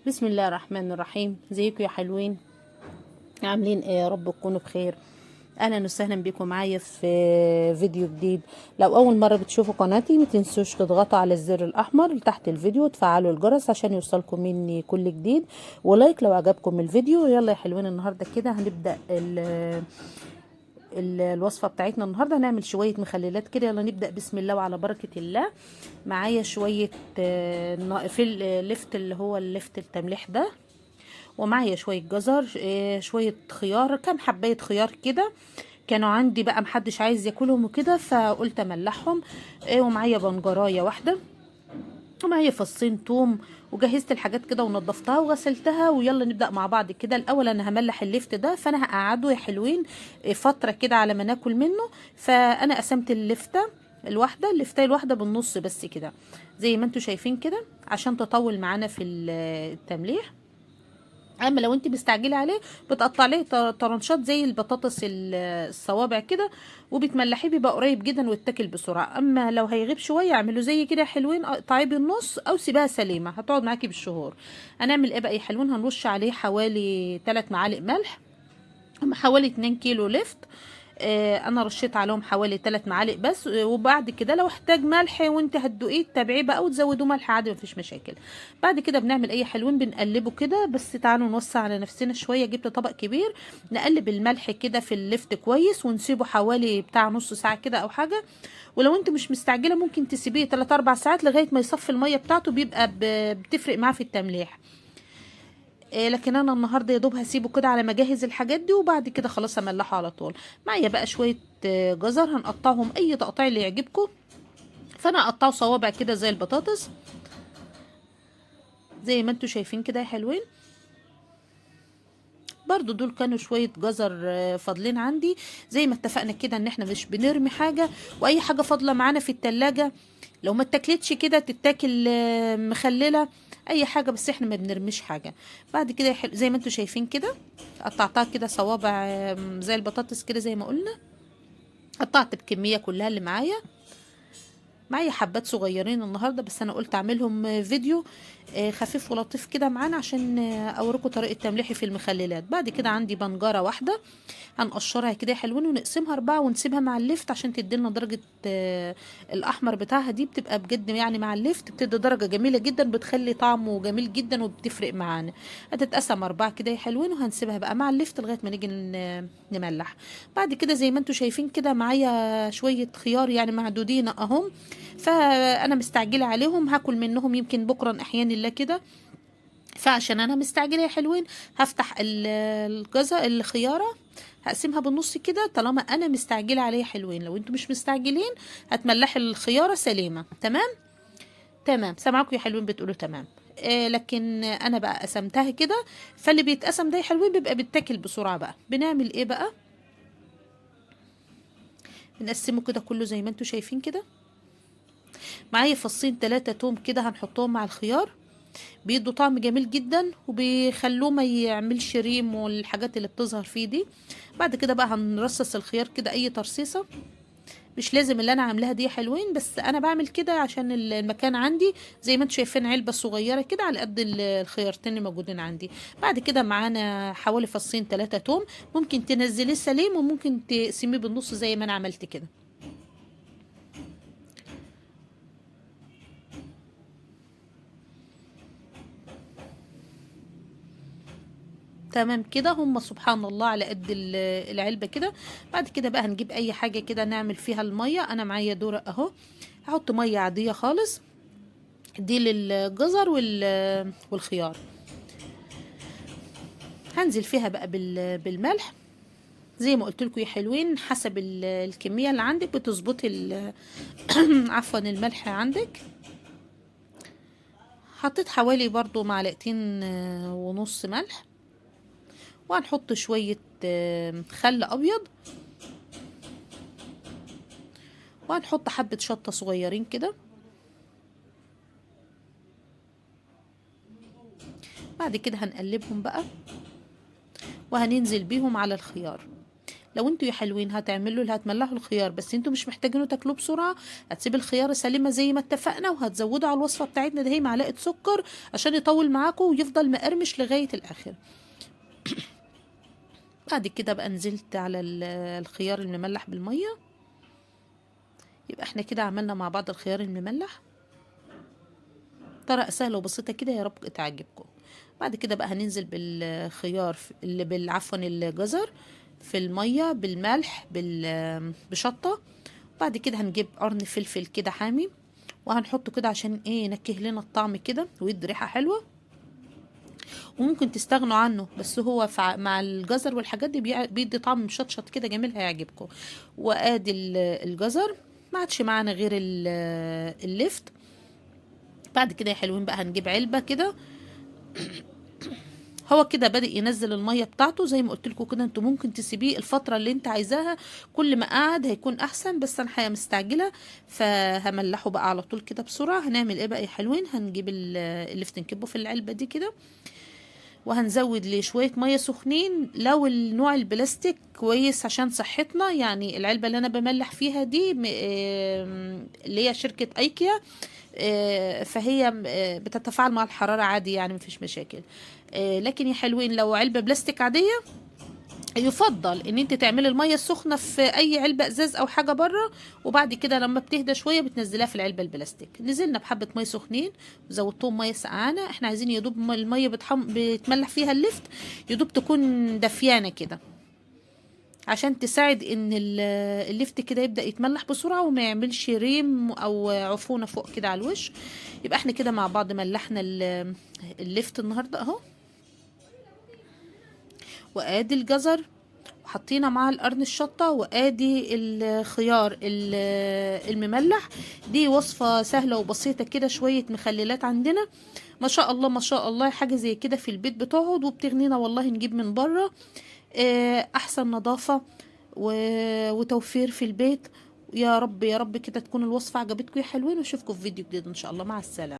بسم الله الرحمن الرحيم. ازيكم يا حلوين؟ عاملين ايه؟ يا رب تكونوا بخير. اهلا وسهلا بكم معايا في فيديو جديد. لو اول مره بتشوفوا قناتي ما تنسوش تضغطوا على الزر الاحمر اللي تحت الفيديو وتفعلوا الجرس عشان يوصلكم مني كل جديد، ولايك لو عجبكم الفيديو. يلا يا حلوين، النهارده كده هنبدا الوصفه بتاعتنا. النهارده هنعمل شويه مخللات كده. يلا نبدا بسم الله وعلى بركه الله. معايا شويه في اللفت اللي هو اللفت التمليح ده، ومعايا شويه جزر، شويه خيار، كام حبايه خيار كده كانوا عندي بقى محدش عايز ياكلهم وكده فقلت املحهم. ومعايا بنجرايه واحده، ومعايا فصين توم، وجهزت الحاجات كده ونضفتها وغسلتها. ويلا نبدأ مع بعض كده. الأول أنا هملح اللفت ده، فأنا هقعده يا حلوين فترة كده على ما ناكل منه. فأنا قسمت اللفتة الواحدة بالنص بس كده، زي ما انتوا شايفين كده، عشان تطول معانا في التمليح. اما لو انت مستعجله عليه بتقطع عليه طرنشات زي البطاطس الصوابع كده، وبتملحيه بيبقى قريب جدا ويتاكل بسرعه. اما لو هيغيب شويه اعملوا زي كده حلوين، قطعيه بالنص او سيبها سليمه هتقعد معاكي بالشهور. هنعمل ايه بقى يا حلوين؟ هنرش عليه حوالي 3 معالق ملح، حوالي 2 كيلو لفت. انا رشيت عليهم حوالي 3 معالق بس. وبعد كده لو احتاج ملح وانت هتدوقيه تتابعيه بقى وتزودوا ملح عادي مفيش مشاكل. بعد كده بنعمل اي حلوين بنقلبه كده. بس تعالوا نوسع على نفسنا شويه. جبت طبق كبير، نقلب الملح كده في اللفت كويس ونسيبه حوالي بتاع نص ساعه كده او حاجه. ولو انت مش مستعجله ممكن تسيبيه 3 4 ساعات لغايه ما يصفي الميه بتاعته، بيبقى بتفرق معاه في التمليح. لكن انا النهارده يا دوب هسيبه كده على ما اجهز الحاجات دي، وبعد كده خلاص املحه على طول. معايا بقى شويه جزر هنقطعهم اي تقطيع اللي يعجبكم. فانا اقطعه صوابع كده زي البطاطس، زي ما انتوا شايفين كده يا حلوين. برضو دول كانوا شوية جزر فاضلين عندي. زي ما اتفقنا كده ان احنا مش بنرمي حاجة، واي حاجة فاضلة معانا في التلاجة لو ما اتاكلتش كده تتاكل مخللة اي حاجة، بس احنا ما بنرميش حاجة. بعد كده زي ما انتوا شايفين كده قطعتها كده صوابع زي البطاطس كده زي ما قلنا. قطعت بكمية كلها اللي معايا حبات صغيرين النهارده، بس انا قلت اعملهم فيديو خفيف ولطيف كده معانا عشان اوريكم طريقه تمليحي في المخللات. بعد كده عندي بنجاره واحده هنقشرها كده حلوين ونقسمها 4 ونسيبها مع اللفت عشان تديلنا درجه الاحمر بتاعها. دي بتبقى بجد يعني مع اللفت بتدي درجه جميله جدا، بتخلي طعمه جميل جدا وبتفرق معانا. هتتقسم 4 كده يا حلوين وهنسيبها بقى مع اللفت لغايه ما نيجي نملح. بعد كده زي ما انتوا شايفين كده معايا شويه خيار يعني معدودين اهم. فانا مستعجله عليهم هاكل منهم يمكن بكره احيانا الله كده. فعشان انا مستعجله يا حلوين هفتح الجزر الخياره، هقسمها بالنص كده طالما انا مستعجله عليه حلوين. لو انتوا مش مستعجلين هتملحي الخياره سليمه. تمام تمام، سامعكم يا حلوين بتقولوا تمام. لكن انا بقى قسمتها كده. فاللي بيتقسم ده يا حلوين بيبقى بيتاكل بسرعه. بقى بنعمل ايه بقى؟ بنقسمه كده كله زي ما انتوا شايفين كده. معايا فصين 3 توم كده هنحطهم مع الخيار، بيدوا طعم جميل جدا وبيخلوه ما يعملش ريم والحاجات اللي بتظهر فيه دي. بعد كده بقى هنرصص الخيار كده اي ترصيصه، مش لازم اللي انا عاملاها دي حلوين، بس انا بعمل كده عشان المكان عندي. زي ما انتم شايفين علبه صغيره كده على قد الخيارتين اللي موجودين عندي. بعد كده معانا حوالي فصين 3 توم، ممكن تنزليه سليم وممكن تقسميه بالنص زي ما انا عملت كده. تمام كده، هم سبحان الله على قد العلبة كده. بعد كده بقى هنجيب اي حاجة كده نعمل فيها المية. انا معايا دورق اهو، هحط مية عادية خالص دي للجزر والخيار. هنزل فيها بقى بالملح زي ما قلت لكم يا حلوين، حسب الكمية اللي عندك بتظبطي عفوا الملح عندك. حطيت حوالي برضو معلقتين ونص ملح، وهنحط شوية خل ابيض، وهنحط حبة شطة صغيرين كده. بعد كده هنقلبهم بقى وهننزل بيهم على الخيار. لو انتوا يا حلوين هتملحوا الخيار بس انتوا مش محتاجينه تاكلوه بسرعه، هتسيب الخيار سليمه زي ما اتفقنا، وهتزودوا على الوصفه بتاعتنا ده هي معلقه سكر عشان يطول معاكم ويفضل مقرمش لغايه الاخر. بعد كده بقى نزلت على الخيار المملح بالميه. يبقى احنا كده عملنا مع بعض الخيار المملح، طريقه سهله وبسيطه كده، يا رب تعجبكم. بعد كده بقى هننزل بالخيار اللي عفوا الجزر في الميه بالملح بشطه. بعد كده هنجيب قرن فلفل كده حامي وهنحطه كده عشان ايه ينكه لنا الطعم كده ويدي ريحه حلوه، وممكن تستغنوا عنه بس هو مع الجزر والحاجات دي بيدي طعم مشطشط كده جميل هيعجبكم. وادي الجزر، ما عادش معانا غير اللفت. بعد كده يا حلوين بقى هنجيب علبه كده، هو كده بدأ ينزل الميه بتاعته زي ما قلت لكم كده، انتوا ممكن تسيبيه الفتره اللي انت عايزاها، كل ما قعد هيكون احسن، بس انا حقيقه مستعجله فهملحه بقى على طول كده بسرعه. هنعمل ايه بقى يا حلوين؟ هنجيب اللفت نكبه في العلبه دي كده، وهنزود ليه شويه ميه سخنين. لو النوع البلاستيك كويس عشان صحتنا، يعني العلبه اللي انا بملح فيها دي اللي هي شركه ايكيا، فهي بتتفاعل مع الحرارة عادي يعني مفيش مشاكل. لكن يا حلوين لو علبة بلاستيك عادية يفضل ان انت تعملي المية السخنة في اي علبة ازاز او حاجة بره، وبعد كده لما بتهدى شوية بتنزلها في العلبة البلاستيك. نزلنا بحبة مية سخنين وزودتهم مية سقعانة، احنا عايزين يدوب المية بتملح فيها اللفت يدوب تكون دفيانة كده عشان تساعد ان اللفت كده يبدأ يتملح بسرعة وما يعملش ريم او عفونة فوق كده على الوش. يبقى احنا كده مع بعض ملحنا اللفت النهاردة اهو، وادي الجزر وحطينا مع القرن الشطة، وادي الخيار المملح. دي وصفة سهلة وبسيطة كده، شوية مخللات عندنا ما شاء الله ما شاء الله، حاجة زي كده في البيت بتقعد وبتغنينا والله، نجيب من بره احسن نظافة وتوفير في البيت. يا رب يا رب كده تكون الوصفة عجبتكم يا حلوين، واشوفكم في فيديو جديد ان شاء الله. مع السلامة.